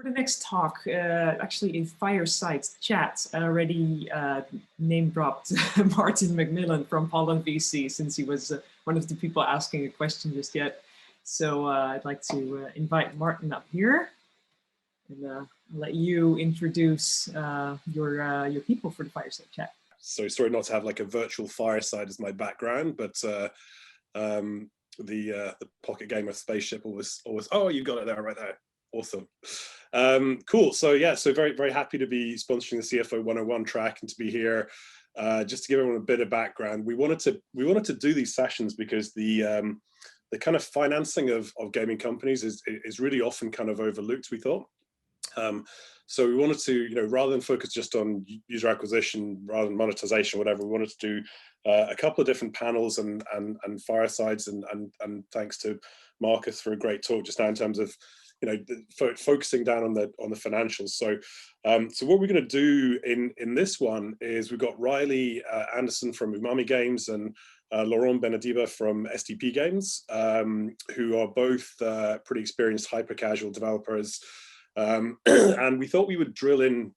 For the next talk, actually in Fireside chat, I already name dropped Martin MacMillan from Pollen VC, since he was one of the people asking a question just yet. So I'd like to invite Martin up here, and let you introduce your people for the Fireside chat. So sorry not to have like a virtual fireside as my background, but the pocket gamer spaceship always oh, you got it there right there. Awesome. Cool. So yeah, so very happy to be sponsoring the CFO 101 track and to be here. Just to give everyone a bit of background, we wanted to do these sessions because the kind of financing of gaming companies is really often kind of overlooked, we thought. So we wanted to, rather than focus just on user acquisition, rather than monetization, whatever, we wanted to do a couple of different panels and firesides, and thanks to Marcus for a great talk just now in terms of focusing down on the financials. So what we're going to do in this one is we've got Riley Andersen from Umami Games and Laurent Benadiba from SDP Games, who are both pretty experienced hyper casual developers. And we thought we would drill in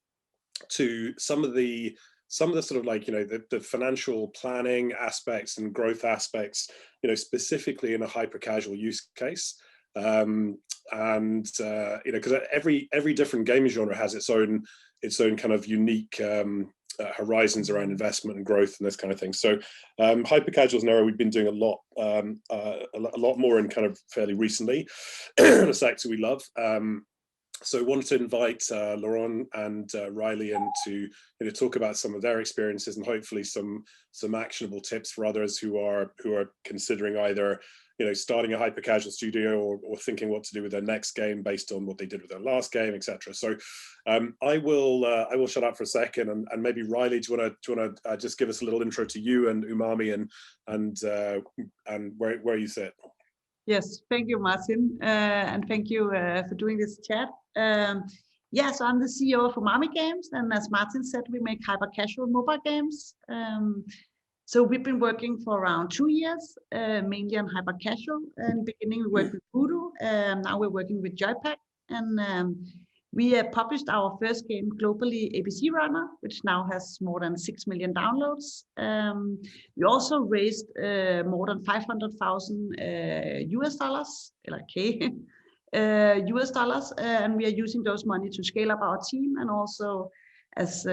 to some of the sort of like the financial planning aspects and growth aspects, specifically in a hyper casual use case. Because every different game genre has its own kind of unique horizons around investment and growth and this kind of thing. So hyper casual is an area we've been doing a lot more in kind of fairly recently, a sector we love. So I wanted to invite Laurent and Riley in to talk about some of their experiences and hopefully some actionable tips for others who are considering either starting a hyper casual studio or thinking what to do with their next game based on what they did with their last game, etc. So I will shut up for a second, and maybe Riley, do you want to just give us a little intro to you and Umami and where you sit? Yes, thank you, Martin, and thank you for doing this chat. Yes, I'm the CEO of Umami Games, and as Martin said, we make hyper casual mobile games. So we've been working for around 2 years, mainly on hyper casual. In the beginning, we worked with Voodoo, now we're working with Joypack, and we published our first game globally, ABC Runner, which now has more than 6 million downloads. We also raised more than 500,000 US dollars, US dollars, and we are using those money to scale up our team, and also, as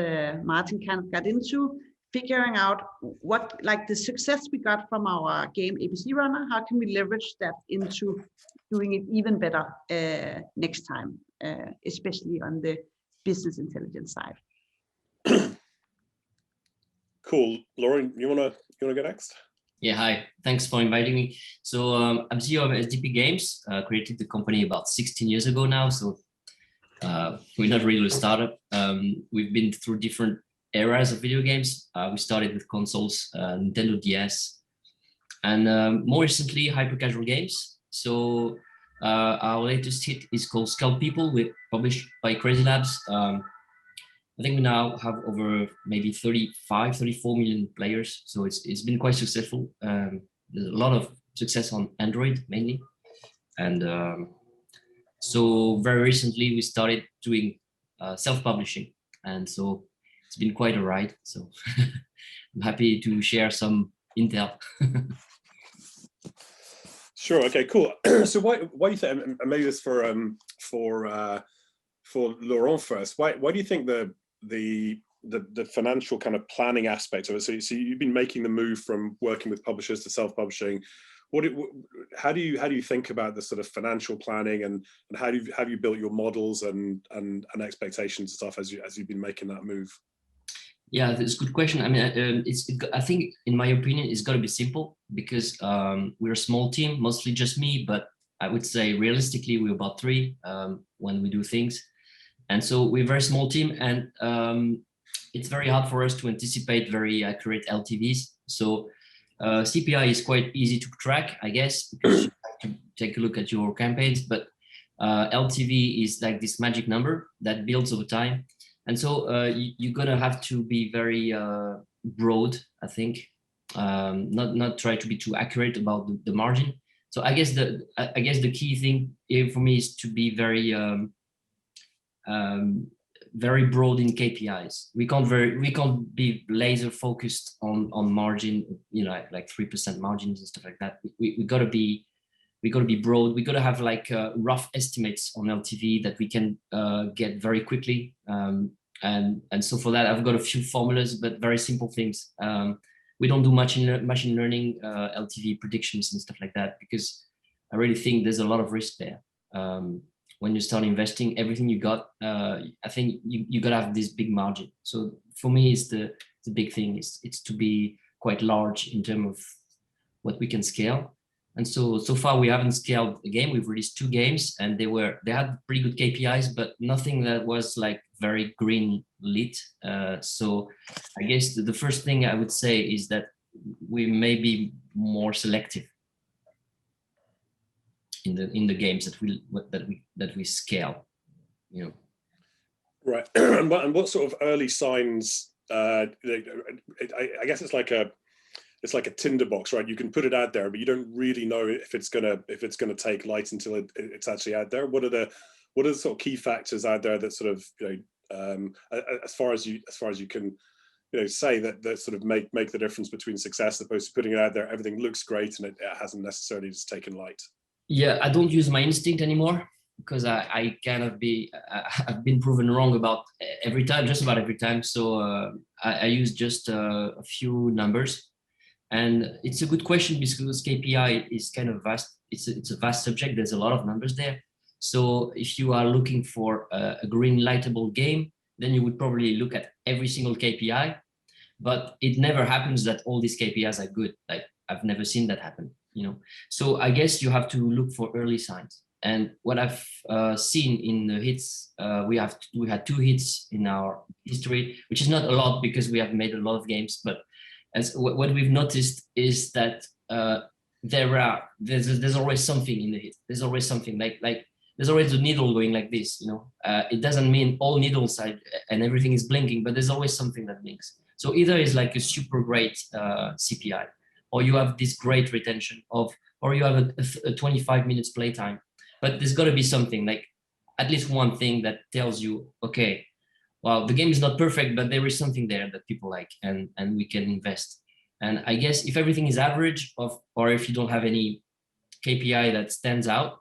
Martin kind of got into, figuring out what, like the success we got from our game ABC Runner, how can we leverage that into doing it even better next time, especially on the business intelligence side. Cool. Laurent, you wanna go next? Yeah, hi. Thanks for inviting me. So I'm CEO of SDP Games. Created the company about 16 years ago now. So we're not really a startup. We've been through different eras of video games. We started with consoles, Nintendo DS, and more recently hyper casual games. So our latest hit is called Skull People, published by Crazy Labs. I think we now have over maybe 34 million players. So it's been quite successful. There's a lot of success on Android mainly. And so very recently we started doing self-publishing. And so it's been quite a ride. So I'm happy to share some intel. Sure. Okay. Cool. So why do you think? And maybe this for Laurent first. Why do you think the financial kind of planning aspect of it? So you've been making the move from working with publishers to self-publishing. How do you think about the sort of financial planning, and how have you built your models and expectations and stuff as you've been making that move? Yeah, that's a good question. I mean, I think, in my opinion, it's got to be simple because we're a small team, mostly just me. But I would say realistically, we're about 3 when we do things, and so we're a very small team, and it's very hard for us to anticipate very accurate LTVs. So CPI is quite easy to track, I guess, because you have to take a look at your campaigns. But LTV is like this magic number that builds over time. And so you're gonna have to be very broad, I think, not try to be too accurate about the margin. So I guess the key thing here for me is to be very very broad in KPIs. We can't be laser focused on margin, you know, like 3% margins and stuff like that. We gotta be broad. We gotta have like rough estimates on LTV that we can get very quickly. And so for that, I've got a few formulas, but very simple things. We don't do much in machine learning, LTV predictions and stuff like that, because I really think there's a lot of risk there. When you start investing everything you got, I think you gotta have this big margin. So for me, it's the big thing. It's to be quite large in terms of what we can scale. And so far we haven't scaled a game. We've released 2 games, and they had pretty good KPIs, but nothing that was like very green lit. So I guess the first thing I would say is that we may be more selective in the games that we scale, you know. Right. And what sort of early signs? I guess it's like a tinderbox, right? You can put it out there, but you don't really know if it's gonna take light until it's actually out there. What are the sort of key factors out there that sort of, you know, as far as you can, you know, say that sort of make the difference between success, as opposed to putting it out there, everything looks great and it hasn't necessarily just taken light? Yeah, I don't use my instinct anymore, because I've been proven wrong about just about every time. So I use just a few numbers. And it's a good question, because KPI is kind of vast. It's a vast subject. There's a lot of numbers there. So if you are looking for a green lightable game, then you would probably look at every single KPI. But it never happens that all these KPIs are good. Like, I've never seen that happen, you know. So I guess you have to look for early signs. And what I've seen in the hits, we had 2 hits in our history, which is not a lot because we have made a lot of games, but what we've noticed is that there's always something in the hit. There's always something like there's always a needle going like this, you know. It doesn't mean all needles and everything is blinking, but there's always something that blinks. So either it's like a super great CPI, or you have this great retention or you have a 25 minutes playtime. But there's got to be something, like at least one thing that tells you, okay, well, the game is not perfect, but there is something there that people like, and we can invest. And I guess if everything is average, or if you don't have any KPI that stands out,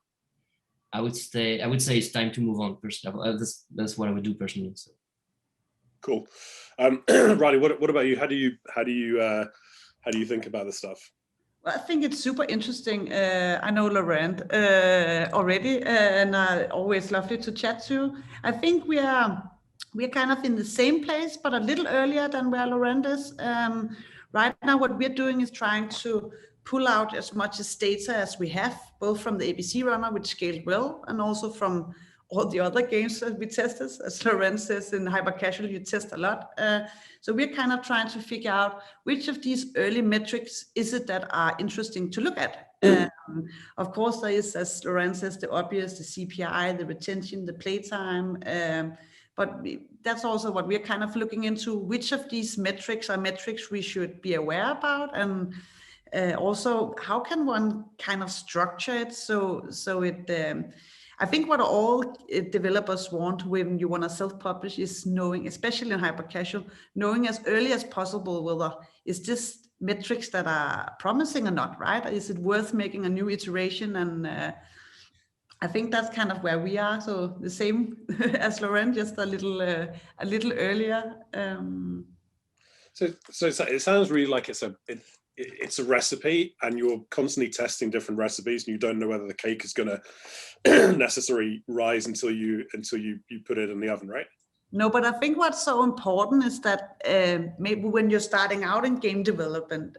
I would say it's time to move on. Personally, that's what I would do personally. So. Cool. Riley, what about you? How do you think about this stuff? Well, I think it's super interesting. I know Laurent already, and always lovely to chat to. I think we're kind of in the same place, but a little earlier than where Laurent is. Right now, what we're doing is trying to pull out as much as data as we have, both from the ABC runner, which scaled well, and also from all the other games that we tested. As Laurent says, in hyper casual, you test a lot. So we're kind of trying to figure out which of these early metrics is it that are interesting to look at. Of course, there is, as Laurent says, the obvious, the CPI, the retention, the playtime. But that's also what we're kind of looking into. Which of these metrics are metrics we should be aware about, and also how can one kind of structure it so it. I think what all developers want when you want to self-publish is knowing, especially in hyper casual, knowing as early as possible whether is this metrics that are promising or not, right? Is it worth making a new iteration? And I think that's kind of where we are. So the same as Laurent, just a little earlier. So it sounds really like it's a recipe, and you're constantly testing different recipes, and you don't know whether the cake is going to necessarily rise until you put it in the oven, right? No, but I think what's so important is that maybe when you're starting out in game development,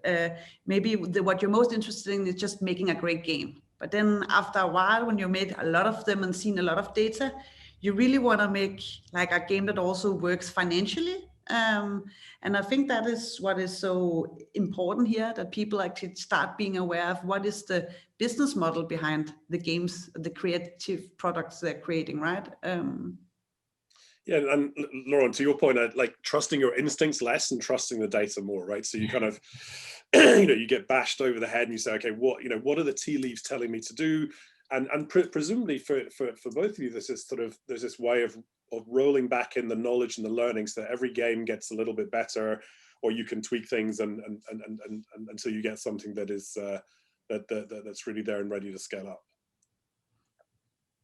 maybe what you're most interested in is just making a great game. But then after a while, when you made a lot of them and seen a lot of data, you really want to make like a game that also works financially. And I think that is what is so important here, that people actually start being aware of what is the business model behind the games, the creative products they're creating, right? Yeah, and Laurent, to your point, like trusting your instincts less and trusting the data more, right? So you kind of, you get bashed over the head and you say, okay, what are the tea leaves telling me to do? And presumably for both of you, there's this way of rolling back in the knowledge and the learning so that every game gets a little bit better, or you can tweak things and until you get something that is that's really there and ready to scale up.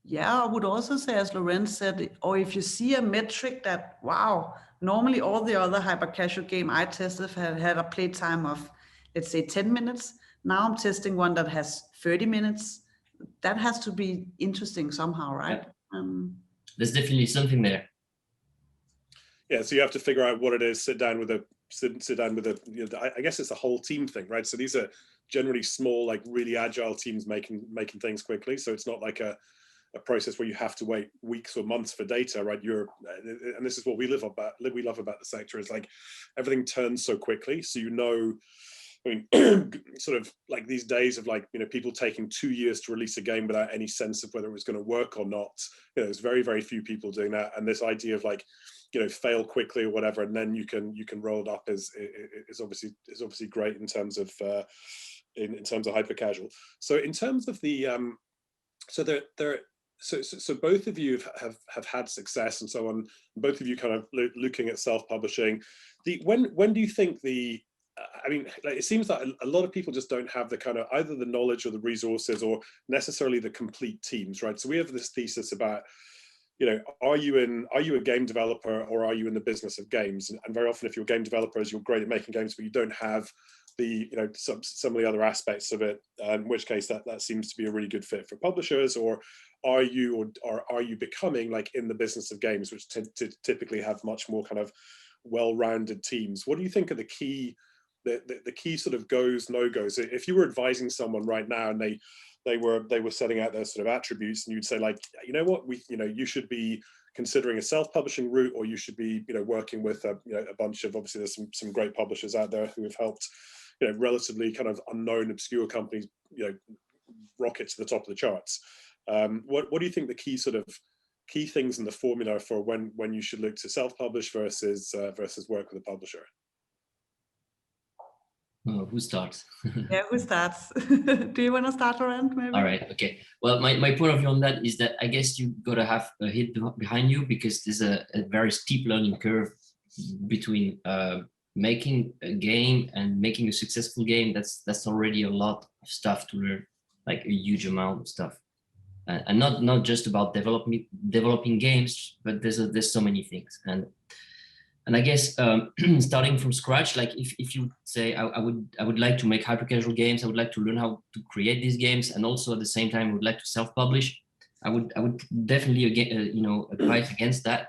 Yeah, I would also say, as Laurent said, or if you see a metric that, wow, normally all the other hyper casual game I tested had a playtime of, let's say, 10 minutes. Now I'm testing one that has 30 minutes. That has to be interesting somehow, right? Yeah. There's definitely something there. Yeah, so you have to figure out what it is. Sit down with a. You know, I guess it's a whole team thing, right? So these are generally small, like really agile teams making things quickly. So it's not like a process where you have to wait weeks or months for data, right? And this is what we love about the sector, is like everything turns so quickly. So, you know, I mean, sort of like these days of like, you know, people taking 2 years to release a game without any sense of whether it was going to work or not. You know, there's very, very few people doing that. And this idea of like, you know, fail quickly or whatever, and then you can roll it up is obviously great in terms of in terms of hyper casual. So in terms of the so both of you have had success and so on. Both of you kind of looking at self-publishing. When do you think I mean, like, it seems that a lot of people just don't have the kind of either the knowledge or the resources or necessarily the complete teams, right? So we have this thesis about, you know, are you a game developer or are you in the business of games? And very often, if you're game developers, you're great at making games, but you don't have the, you know, some of the other aspects of it. In which case, that seems to be a really good fit for publishers. Or are you becoming like in the business of games, which typically have much more kind of well-rounded teams? What do you think are the key sort of goes, no-goes? If you were advising someone right now and they were setting out their sort of attributes, and you'd say like, you know what, you should be considering a self-publishing route, or you should be, you know, working with a bunch of, obviously there's some great publishers out there who have helped, you know, relatively kind of unknown, obscure companies, you know, rocket to the top of the charts. What do you think the key things in the formula for when you should look to self-publish versus work with a publisher? Who starts? Yeah, who starts? Do you want to start, Laurent, maybe? All right, okay. Well, my point of view on that is that I guess you got to have a hit behind you, because there's a very steep learning curve between making a game and making a successful game. That's already a lot of stuff to learn, like a huge amount of stuff. And not just about developing games, but there's so many things. And I guess starting from scratch, like if you say I would like to make hyper casual games, I would like to learn how to create these games, and also at the same time I would like to self-publish, I would definitely advise against that,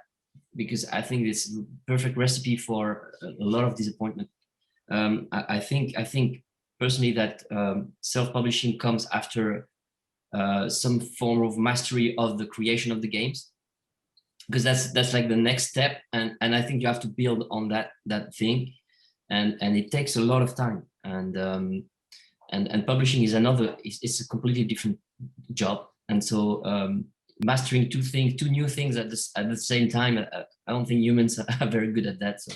because I think it's a perfect recipe for a lot of disappointment. I think personally that self-publishing comes after some form of mastery of the creation of the games, because that's like the next step, and I think you have to build on that thing, and it takes a lot of time, and publishing is it's a completely different job, and so mastering two new things at the same time, I don't think humans are very good at that. So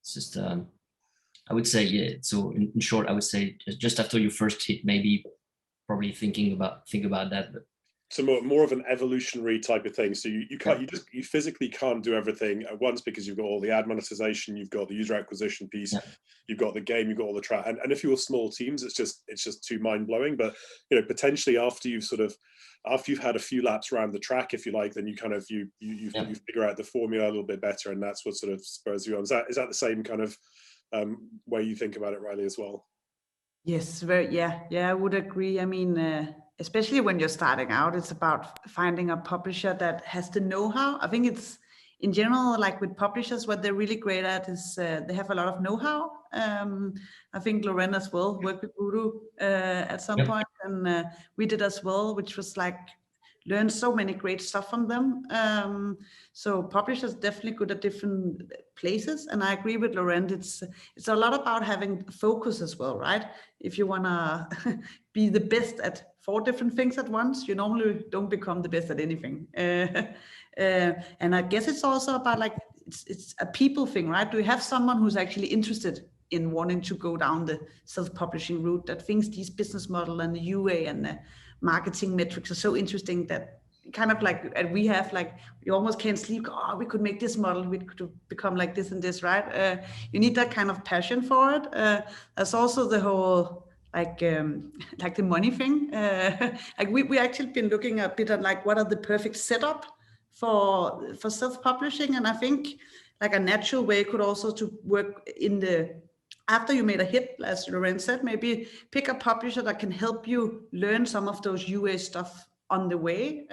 it's just I would say, yeah. So in short, I would say just after your first hit, maybe probably think about that. But so more of an evolutionary type of thing. So you can't, you physically can't do everything at once, because you've got all the ad monetization, you've got the user acquisition piece, you've got the game, you've got all the track, and if you're small teams, it's just too mind-blowing. But you know, potentially after you've had a few laps around the track, if you like, then you kind of you figure out the formula a little bit better, and that's what sort of spurs you on. Is that the same kind of way you think about it, Riley, as well? Yes, yeah, I would agree. I mean, especially when you're starting out, it's about finding a publisher that has the know-how. I think it's, in general, like with publishers, what they're really great at is they have a lot of know-how. I think Laurent as well worked with Voodoo at some point, and we did as well, which was like learn so many great stuff from them. So publishers definitely good at different places, and I agree with Laurent. It's a lot about having focus as well, right? If you wanna be the best at 4 different things at once, you normally don't become the best at anything. And I guess it's also about like it's a people thing, right? Do you have someone who's actually interested in wanting to go down the self-publishing route, that thinks these business model and the UA and the marketing metrics are so interesting that kind of like, and we have like, you almost can't sleep. Oh, we could make this model, we could become like this and this, right? You need that kind of passion for it. There's also the whole like the money thing. Like we actually been looking a bit at like what are the perfect setup for self-publishing, and I think like a natural way could also to work in the after you made a hit, as Laurent said, maybe pick a publisher that can help you learn some of those UA stuff on the way,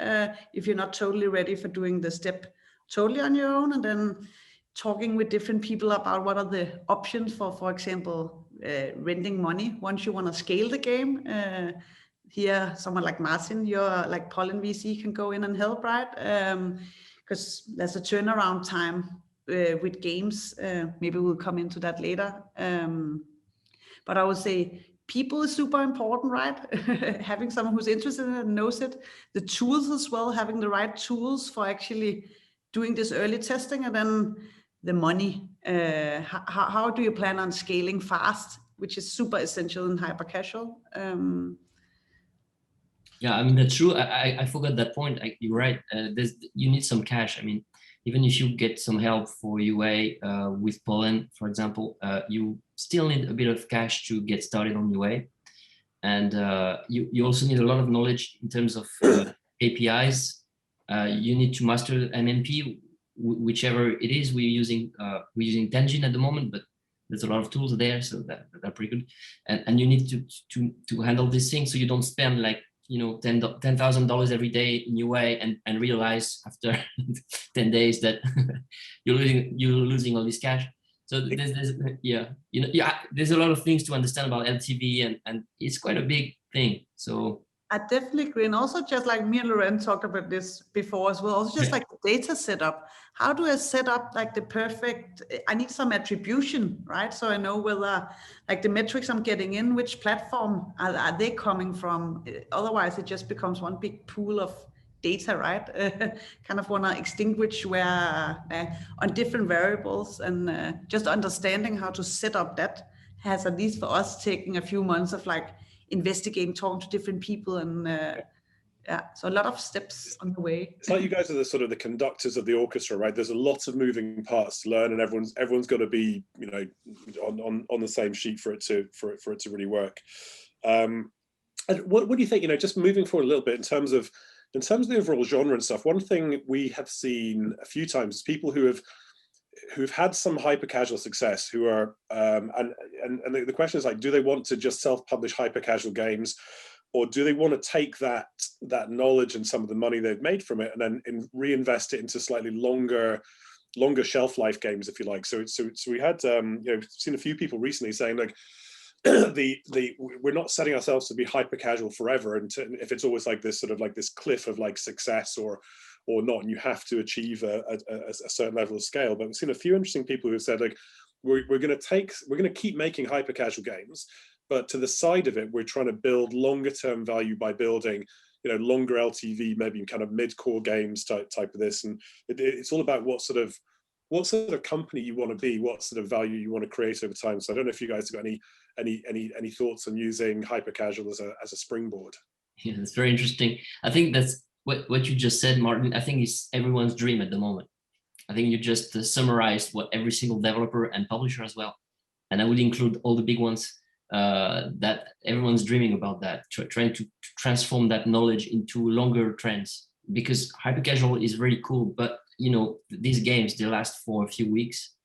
if you're not totally ready for doing the step totally on your own, and then talking with different people about what are the options for example, renting money once you want to scale the game. Here, someone like Martin, your like Pollen VC can go in and help, right? Because there's a turnaround time with games. Maybe we'll come into that later. But I would say people is super important, right? Having someone who's interested in it and knows it. The tools as well, having the right tools for actually doing this early testing, and then the money. How do you plan on scaling fast, which is super essential in hyper casual? Yeah, I mean, that's true. I forgot that point. You're right. You need some cash. I mean, even if you get some help for UA with Pollen, for example, you still need a bit of cash to get started on UA. And you also need a lot of knowledge in terms of APIs. You need to master MMP, whichever it is. We're using Tangent at the moment, but there's a lot of tools there, so that are pretty good. And you need to handle this thing so you don't spend like, you know, $10,000 every day in UA and realize after 10 days that you're losing all this cash. So there's a lot of things to understand about LTV, and it's quite a big thing. So I definitely agree. And also just like me and Laurent talked about this before as well, also just like the data setup. How do I set up like the perfect, I need some attribution, right? So I know whether like the metrics I'm getting in, which platform are they coming from? Otherwise it just becomes one big pool of data, right? Kind of want to extinguish where on different variables, and just understanding how to set up that has, at least for us, taken a few months of like investigating, talking to different people, and so a lot of steps on the way. It's like you guys are the sort of the conductors of the orchestra, right? There's a lot of moving parts to learn, and everyone's got to be, you know, on the same sheet for it to really work. And what do you think? You know, just moving forward a little bit in terms of the overall genre and stuff. One thing we have seen a few times is people who've had some hyper casual success, who are and the question is like, do they want to just self-publish hyper casual games, or do they want to take that knowledge and some of the money they've made from it and then reinvest it into slightly longer shelf life games, if you like? So we had you know, seen a few people recently saying like, we're not setting ourselves to be hyper casual forever, and if it's always like this sort of like this cliff of like success or not, and you have to achieve a certain level of scale. But we've seen a few interesting people who have said like, we're going to keep making hyper casual games, but to the side of it, we're trying to build longer term value by building, you know, longer LTV, maybe kind of mid-core games type of this. And it's all about what sort of company you want to be, what sort of value you want to create over time. So I don't know if you guys have got any thoughts on using hyper casual as a springboard. Yeah, that's very interesting. I think that's what you just said, Martin. I think is everyone's dream at the moment. I think you just summarized what every single developer and publisher as well, and I would include all the big ones, that everyone's dreaming about that, trying to transform that knowledge into longer trends, because hyper casual is very cool, but you know, these games, they last for a few weeks,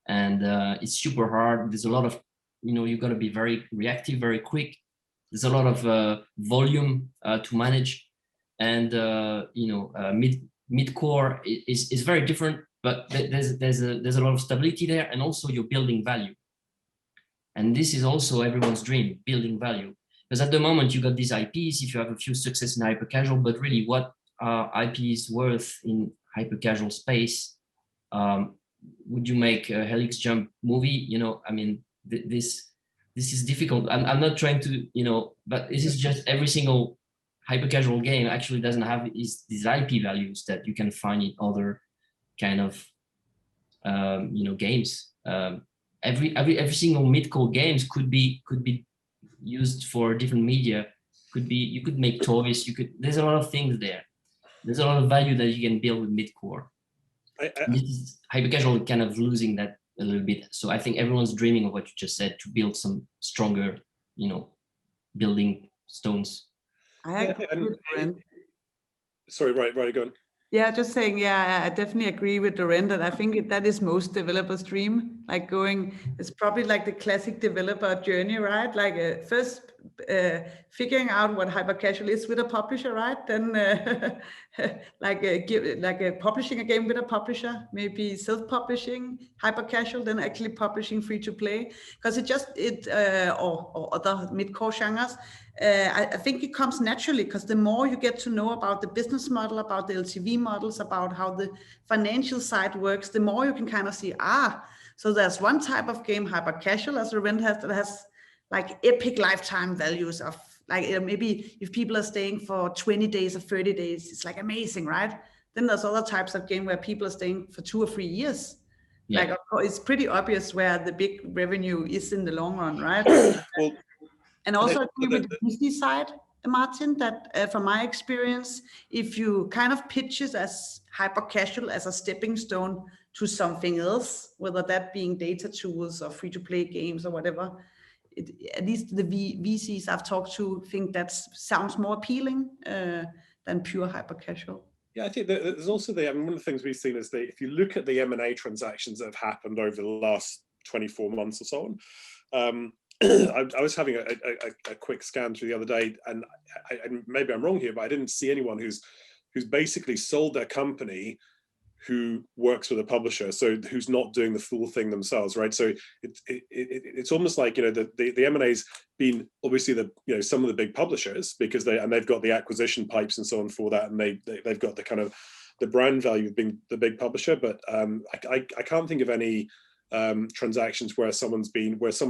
and it's super hard. There's a lot of, you know, you got to be very reactive, very quick. There's a lot of volume to manage, and you know, mid-core is very different, but there's a lot of stability there, and also you're building value. And this is also everyone's dream, building value. Because at the moment you got these IPs, if you have a few success in hyper casual, but really what are IPs worth in hyper casual space? Would you make a Helix Jump movie? You know, I mean, this is difficult. I'm not trying to, you know, but this is just every single hyper casual game actually doesn't have these IP values that you can find in other kind of, you know, games. Every single mid-core games could be used for different media. You could make toys. There's a lot of things there. there's a lot of value that you can build with mid-core. Hyper-casual kind of losing that a little bit. So I think everyone's dreaming of what you just said, to build some stronger, building stones. Sorry, right, go on. Yeah, just saying, yeah, I definitely agree with Laurent, and I think that is most developers' dream. Like it's probably like the classic developer journey, right? Like first figuring out what hyper-casual is with a publisher, right? Then publishing a game with a publisher, maybe self-publishing hyper-casual, then actually publishing free-to-play, because or other mid-core genres. I think it comes naturally, because the more you get to know about the business model, about the LTV models, about how the financial side works, the more you can kind of see, so there's one type of game, hyper-casual, as Laurent has, that has like epic lifetime values of like, maybe if people are staying for 20 days or 30 days, it's like amazing, right? Then there's other types of game where people are staying for 2 or 3 years. Yeah. Like, of course, it's pretty obvious where the big revenue is in the long run, right? Well, and also agree with the business side, Martin, that from my experience, if you kind of pitch it as hyper-casual as a stepping stone to something else, whether that being data tools or free-to-play games or whatever, at least the VCs I've talked to think that sounds more appealing than pure hyper-casual. Yeah, I think there's also one of the things we've seen is if you look at the M&A transactions that have happened over the last 24 months or so on, I was having a quick scan through the other day, and maybe I'm wrong here, but I didn't see anyone who's basically sold their company who works with a publisher, so who's not doing the full thing themselves, right? So it's almost like the M&A's been obviously some of the big publishers, because they've got the acquisition pipes and so on for that, and they've got the kind of the brand value of being the big publisher, but I can't think of any transactions where someone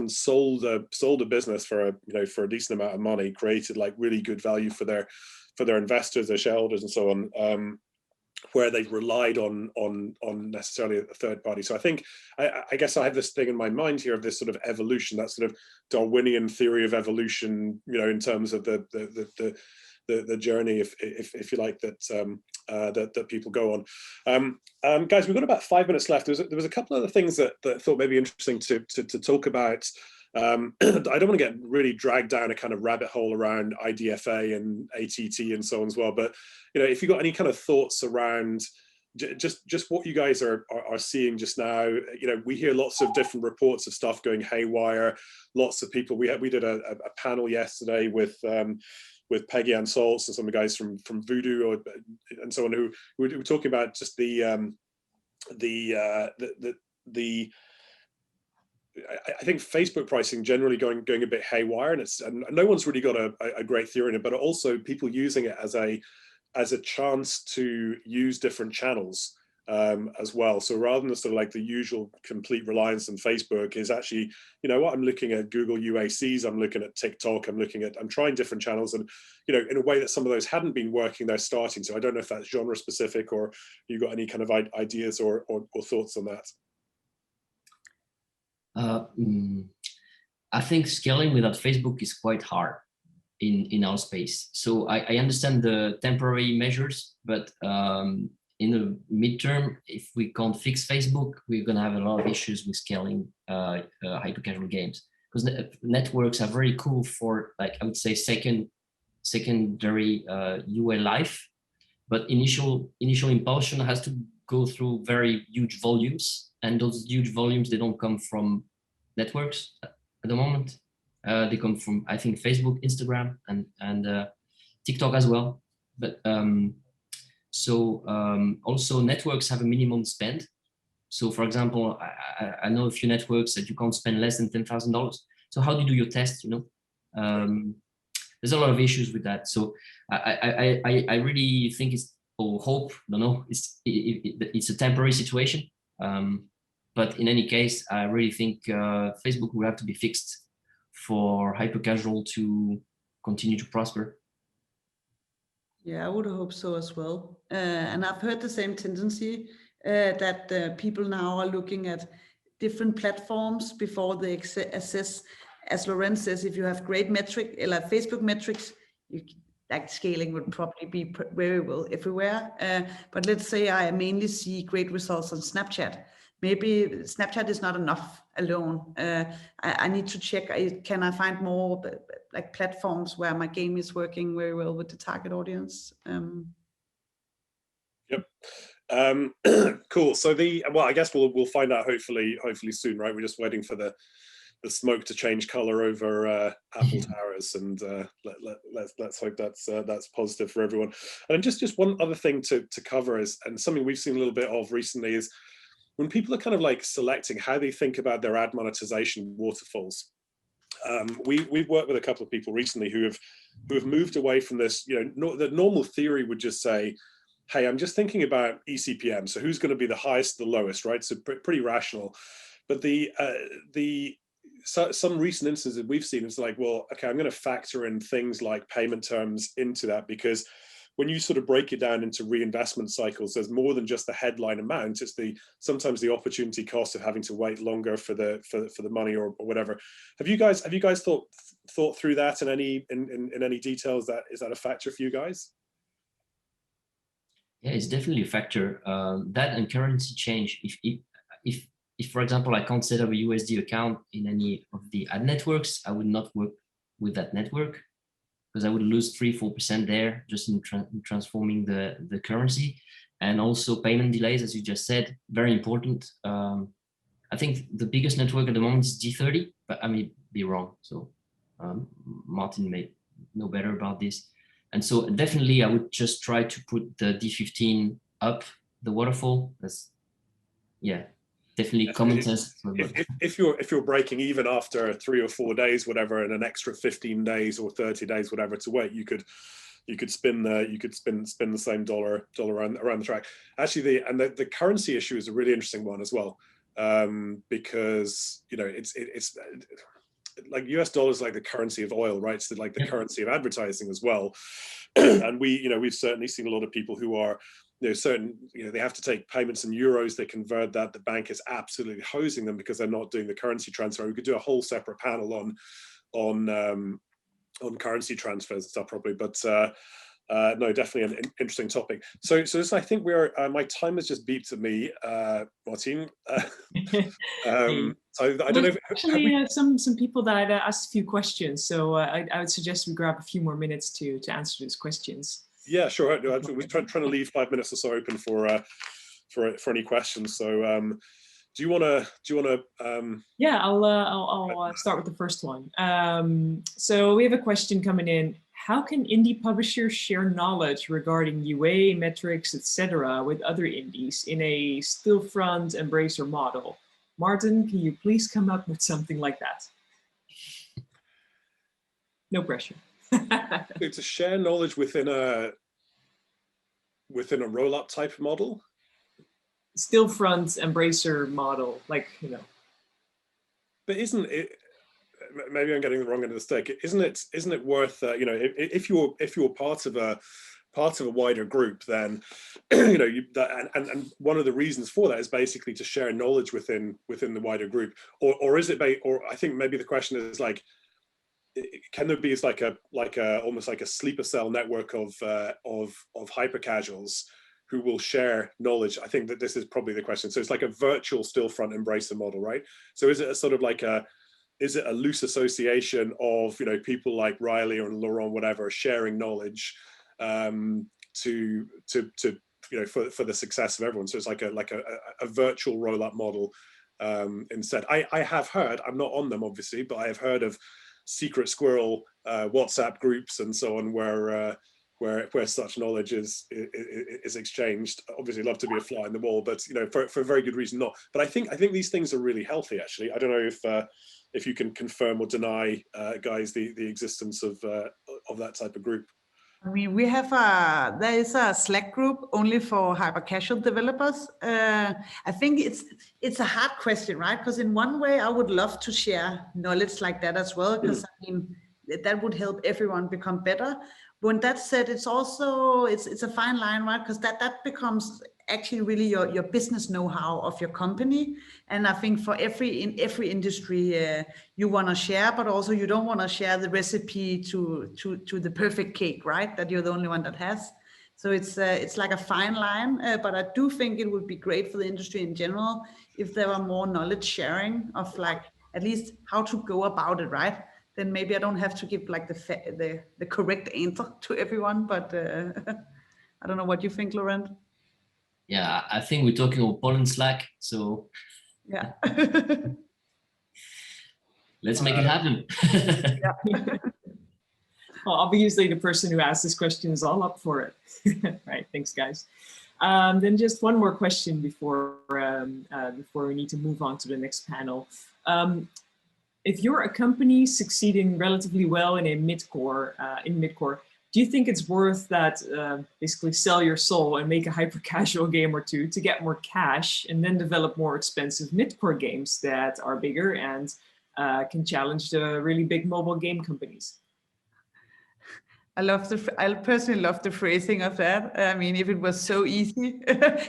sold a business for a decent amount of money, created like really good value for their investors, their shareholders, and so on, where they've relied on necessarily a third party. So I think I guess I have this thing in my mind here of this sort of evolution, that sort of Darwinian theory of evolution, in terms of the journey, if you like, that people go on. Guys, we've got about 5 minutes left. There was a couple of other things that I thought may be interesting to talk about. I don't want to get really dragged down a kind of rabbit hole around IDFA and ATT and so on as well. But if you've got any kind of thoughts around just what you guys are seeing just now, we hear lots of different reports of stuff going haywire. Lots of people. We did a panel yesterday with Peggy Ann Saltz and some of the guys from Voodoo and so on, who were talking about just I think Facebook pricing generally going a bit haywire, and no one's really got a great theory in it, but also people using it as a chance to use different channels as well. So rather than sort of like the usual complete reliance on Facebook, is actually, I'm looking at Google UACs, I'm looking at TikTok, I'm trying different channels, and in a way that some of those hadn't been working, they're starting. So I don't know if that's genre specific, or you got any kind of ideas or thoughts on that. I think scaling without Facebook is quite hard in our space. So I understand the temporary measures, but in the midterm, if we can't fix Facebook, we're going to have a lot of issues with scaling hyper-casual games, because networks are very cool for, like, I would say secondary UA life, but initial impulsion has to go through very huge volumes, and those huge volumes, they don't come from networks at the moment. They come from, I think, Facebook, Instagram, and TikTok as well. But also networks have a minimum spend. So for example, I know a few networks that you can't spend less than $10,000. So how do you do your test? There's a lot of issues with that. So I really think it's a temporary situation. But in any case, I really think Facebook will have to be fixed for hyper-casual to continue to prosper. Yeah, I would hope so as well. And I've heard the same tendency that people now are looking at different platforms before they assess. As Laurent says, if you have great metric, like Facebook metrics, like scaling would probably be very well everywhere. But let's say I mainly see great results on Snapchat. Maybe Snapchat is not enough alone. I need to check, can I find more like platforms where my game is working very well with the target audience? Yep. Cool. So I guess we'll find out hopefully soon, right? We're just waiting for the smoke to change color over Apple Towers, and let's hope that's positive for everyone. And just one other thing to cover is, and something we've seen a little bit of recently, is when people are kind of like selecting how they think about their ad monetization waterfalls. We've worked with a couple of people recently who have moved away from this. You know, the normal theory would just say, hey, I'm just thinking about eCPM, so who's going to be the highest, the lowest, right? So pretty rational. But some recent instances that we've seen, it's like, well, okay, I'm going to factor in things like payment terms into that, because when you sort of break it down into reinvestment cycles, there's more than just the headline amount. It's sometimes the opportunity cost of having to wait longer for the money or whatever. Have you guys thought through that in any details? Is that a factor for you guys? Yeah, it's definitely a factor. That and currency change. If for example, I can't set up a USD account in any of the ad networks, I would not work with that network, because I would lose 3-4% there just in transforming the currency. And also payment delays, as you just said, very important. I think the biggest network at the moment is D30, but I may be wrong. So Martin may know better about this. And so definitely I would just try to put the D15 up the waterfall. That's, yeah, definitely common sense. If you're breaking even after 3 or 4 days, whatever, and an extra 15 days or 30 days, whatever, to wait, you could spin the same dollar around the track. Actually, the currency issue is a really interesting one as well, because you know it's like US dollar is like the currency of oil, right? It's like the currency of advertising as well. And we've certainly seen a lot of people who are, they have to take payments in euros, they convert that, the bank is absolutely hosing them because they're not doing the currency transfer. We could do a whole separate panel on currency transfers and stuff probably, but no, definitely an interesting topic. So this, I think my time has just beeped at me, Martin. So I don't know if actually some people that asked a few questions, so I would suggest we grab a few more minutes to answer those questions. Yeah, sure. We're trying to leave 5 minutes or so open for any questions. So do you want to? Yeah, I'll start with the first one. So we have a question coming in. How can indie publishers share knowledge regarding UA, metrics, etc. with other indies in a still front embracer model? Martin, can you please come up with something like that? No pressure. To share knowledge within a roll-up type model? Still front embracer model, like, you know. But isn't it, maybe I'm getting the wrong end of the stick, isn't it worth, if you're part of a wider group, then and one of the reasons for that is basically to share knowledge within the wider group, or is it, or I think maybe the question is like, can there be almost like a sleeper cell network of hyper casuals who will share knowledge? I think that this is probably the question. So it's like a virtual still front embracer model, right? So is it a sort of like is it a loose association of people like Riley or Laurent, whatever, sharing knowledge for the success of everyone? So it's like a virtual roll-up model instead. I have heard, I'm not on them obviously, but I have heard of secret squirrel WhatsApp groups and so on where such knowledge is exchanged. Obviously love to be a fly in the wall, but for a very good reason not. But I think these things are really healthy actually. I don't know if you can confirm or deny, guys, the existence of that type of group. I mean, there is a Slack group only for hyper casual developers. I think it's a hard question, right? Because in one way, I would love to share knowledge like that as well, because I mean, that would help everyone become better. When that said, it's a fine line, right? Because that becomes actually really your business know-how of your company. And I think for in every industry, you want to share, but also you don't want to share the recipe to the perfect cake, right? That you're the only one that has. So it's like a fine line, but I do think it would be great for the industry in general if there were more knowledge sharing of like at least how to go about it, right? Then maybe I don't have to give like the correct answer to everyone, but I don't know what you think, Laurent. Yeah, I think we're talking about Pollen Slack, so yeah. Let's make it happen. Yeah. Well, obviously the person who asked this question is all up for it. Right, thanks guys. Then just one more question before we need to move on to the next panel. If you're a company succeeding relatively well in a midcore, do you think it's worth that basically sell your soul and make a hyper casual game or two to get more cash and then develop more expensive midcore games that are bigger and can challenge the really big mobile game companies? I personally love the phrasing of that. I mean, if it was so easy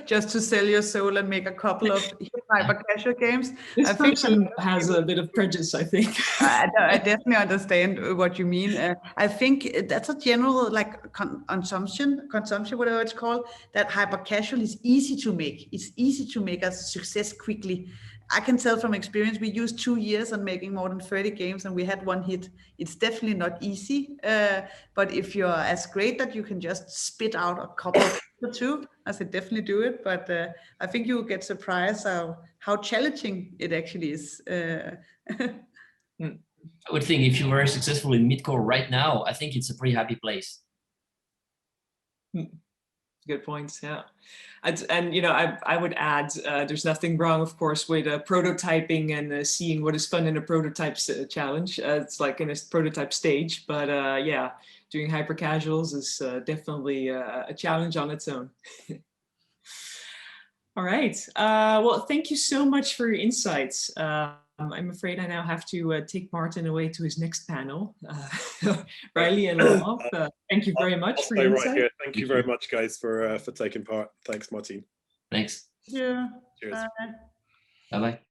just to sell your soul and make a couple of hyper casual games. This person has a bit of prejudice, I think. I definitely understand what you mean. I think that's a general like consumption, whatever it's called, that hyper casual is easy to make. It's easy to make a success quickly. I can tell from experience, we used 2 years on making more than 30 games and we had 1 hit. It's definitely not easy. But if you're as great that you can just spit out a couple or two, I said definitely do it. But I think you will get surprised how challenging it actually is. I would think if you were successful in midcore right now, I think it's a pretty happy place. Good points, yeah. And you know, I would add, there's nothing wrong, of course, with prototyping and seeing what is fun in a prototype challenge. It's like in a prototype stage, but yeah, doing hyper casuals is definitely a challenge on its own. All right. Well, thank you so much for your insights. I'm afraid I now have to take Martin away to his next panel. Riley and Laurent, thank you very much for your insight. Right here. Thank you very much, guys, for taking part. Thanks, Martin. Thanks. Yeah. Cheers. Bye. Bye-bye.